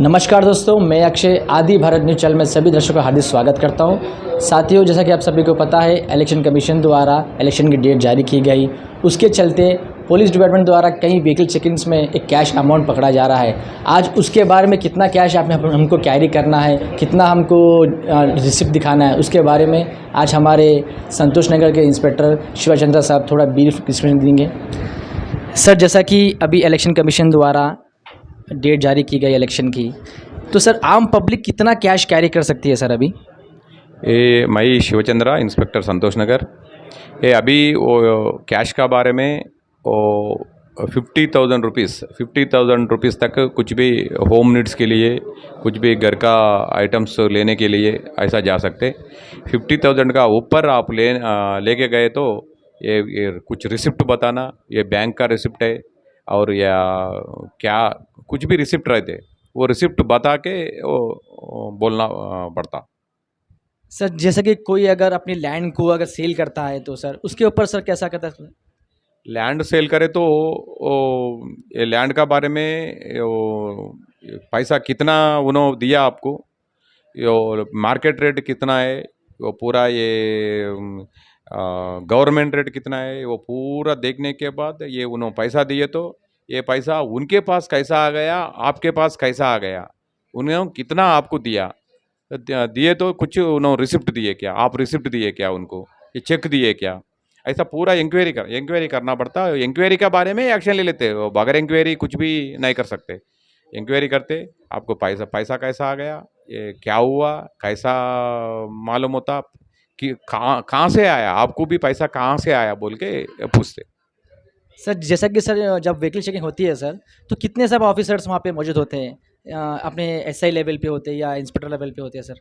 नमस्कार दोस्तों, मैं अक्षय आदि भारत न्यूज़ चैनल में सभी दर्शकों का हार्दिक स्वागत करता हूं। साथियों, जैसा कि आप सभी को पता है, इलेक्शन कमीशन द्वारा इलेक्शन की डेट जारी की गई। उसके चलते पुलिस डिपार्टमेंट द्वारा कई व्हीकल चेकिंग्स में एक कैश अमाउंट पकड़ा जा रहा है। आज उसके बारे में कितना कैश हमको कैरी करना है, कितना हमको रिसिप्ट दिखाना है, उसके बारे में आज हमारे संतोष नगर के इंस्पेक्टर शिवचंद्र साहब थोड़ा ब्रीफ एक्सप्लेनेशन देंगे। सर, जैसा कि अभी इलेक्शन कमीशन द्वारा डेट जारी की गई इलेक्शन की, तो सर आम पब्लिक कितना कैश कैरी कर सकती है सर अभी? ये मैं शिवचंद्र, इंस्पेक्टर संतोष नगर। ये अभी वो कैश का बारे में वो 50,000 रुपीज़ तक कुछ भी होम नीड्स के लिए, कुछ भी घर का आइटम्स लेने के लिए ऐसा जा सकते। 50,000 का ऊपर आप लेके गए तो ये कुछ रिसिप्ट बताना, ये बैंक का रिसिप्ट है और या क्या कुछ भी रिसिप्ट रहते, वो रिसिप्ट बता के वो बोलना पड़ता। सर, जैसे कि कोई अगर अपनी लैंड को अगर सेल करता है तो सर उसके ऊपर सर कैसा करता है? लैंड सेल करे तो ये लैंड का बारे में पैसा कितना उन्होंने दिया आपको, यो मार्केट रेट कितना है, वो पूरा ये गवर्नमेंट रेट कितना है, वो पूरा देखने के बाद ये उन्होंने पैसा दिए तो ये पैसा उनके पास कैसा आ गया, आपके पास कैसा आ गया, उन्होंने कितना आपको दिया, दिए तो कुछ उन्होंने रिसिप्ट दिए क्या, आप रिसिप्ट दिए क्या उनको, ये चेक दिए क्या, ऐसा पूरा इंक्वायरी करना पड़ता है। इंक्वायरी के बारे में एक्शन ले लेते हो, बगैर इंक्वायरी कुछ भी नहीं कर सकते। इंक्वायरी करते आपको पैसा कैसा आ गया, ये क्या हुआ, कैसा मालूम होता कि कहाँ से आया, आपको भी पैसा कहाँ से आया बोल के पूछते। सर, जैसा कि सर जब व्हीकल चेकिंग होती है सर, तो कितने सब ऑफिसर्स वहाँ पे मौजूद होते हैं? अपने एसआई लेवल पे होते हैं या इंस्पेक्टर लेवल पे होते हैं सर?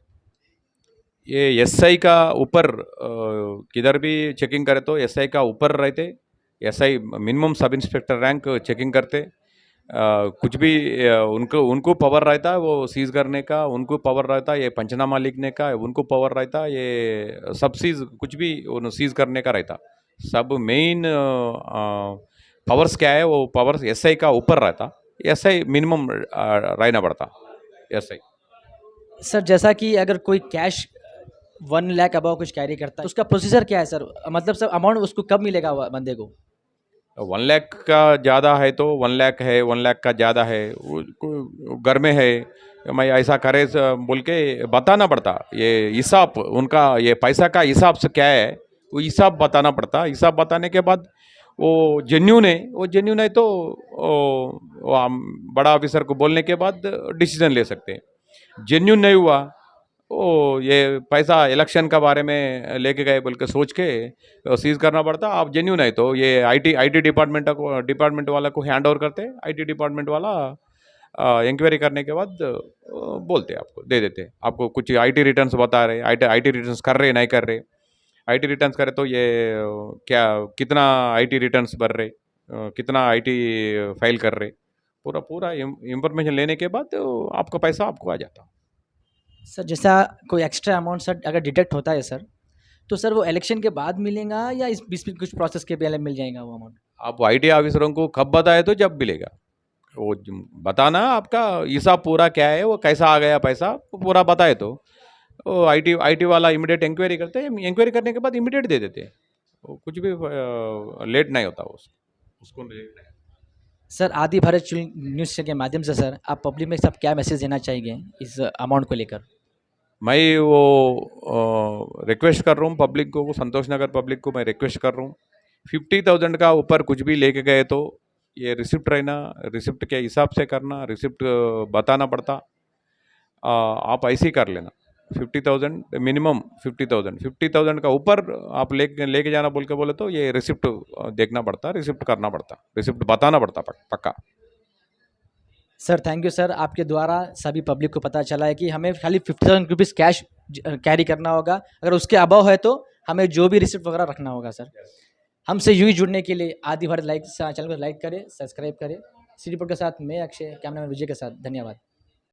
ये एसआई का ऊपर किधर भी चेकिंग करे तो एसआई का ऊपर रहते, SI minimum sub inspector rank checking करते। कुछ भी उनको उनको पावर रहता है वो सीज करने का, उनको पावर रहता है ये पंचनामा लिखने का, उनको पावर रहता है ये सब सीज कुछ भी सीज करने का रहता। सब मेन पावर्स क्या है, वो पावर्स एसआई का ऊपर रहता, एसआई मिनिमम रहना पड़ता एसआई। सर, जैसा कि अगर कोई कैश 1 लाख अबाव कुछ कैरी करता है, उसका प्रोसीजर क्या है सर? मतलब सर अमाउंट उसको कब मिलेगा बंदे को? 1 लाख का ज़्यादा है तो 1 लाख है, 1 लाख का ज़्यादा है घर में है, मैं ऐसा करे बोल के बताना पड़ता। ये हिसाब उनका, ये पैसा का हिसाब से क्या है वो हिसाब बताना पड़ता। हिसाब बताने के बाद वो जेन्यून है तो वो हम बड़ा ऑफिसर को बोलने के बाद डिसीजन ले सकते हैं। जेन्यून नहीं हुआ ओ ये पैसा इलेक्शन का बारे में लेके गए बोल के सोच के सीज करना पड़ता। आप जेन्यून है तो ये आईटी डिपार्टमेंट वाला को हैंड ओवर करते, आईटी डिपार्टमेंट वाला इंक्वायरी करने के बाद बोलते आपको दे देते। आपको कुछ आईटी रिटर्न्स बता रहे, आईटी रिटर्न्स कर रहे नहीं कर रहे, आईटी रिटर्न्स करे तो ये क्या कितना आईटी रिटर्न्स भर रहे, कितना आईटी फाइल कर रहे, पूरा पूरा इंफॉर्मेशन लेने के बाद आपका पैसा आपको आ जाता। सर, जैसा कोई एक्स्ट्रा अमाउंट सर अगर डिडक्ट होता है सर, तो सर वो इलेक्शन के बाद मिलेगा या इस बीच में कुछ प्रोसेस के पहले मिल जाएगा वो अमाउंट? आप आईटी ऑफिसरों को कब बताए तो जब मिलेगा, वो बताना आपका हिसाब पूरा क्या है, वो कैसा आ गया पैसा वो पूरा बताए तो वो आईटी वाला इमीडिएट इंक्वायरी करते हैं, इंक्वायरी करने के बाद इमीडिएट दे देते हैं। वो कुछ भी लेट नहीं होता उसको लेट नहीं। सर, आदि भारत न्यूज़ के माध्यम से सर आप पब्लिक में सब क्या मैसेज देना चाहिए इस अमाउंट को लेकर? मैं वो रिक्वेस्ट कर रहा हूँ पब्लिक को, संतोष नगर पब्लिक को मैं रिक्वेस्ट कर रहा हूँ, 50,000 का ऊपर कुछ भी लेके गए तो ये रिसिप्ट रहना, रिसिप्ट के हिसाब से करना, रिसिप्ट बताना पड़ता। आप ऐसे ही कर लेना। 50,000 मिनिमम, 50,000 का ऊपर आप लेके जाना बोल के बोले तो ये रिसिप्ट देखना पड़ता, रिसिप्ट करना पड़ता, रिसिप्ट बताना पड़ता पक्का। सर, थैंक यू सर, आपके द्वारा सभी पब्लिक को पता चला है कि हमें खाली 50,000 रुपीज़ कैश कैरी करना होगा। अगर उसके अबव है तो हमें जो भी रिसिप्ट वगैरह रखना होगा सर। हमसे यूँ ही जुड़ने के लिए आदि भारत चैनल को लाइक करें, सब्सक्राइब करें। सी रिपोर्ट के साथ मैं अक्षय, कैमरामैन विजय के साथ, धन्यवाद।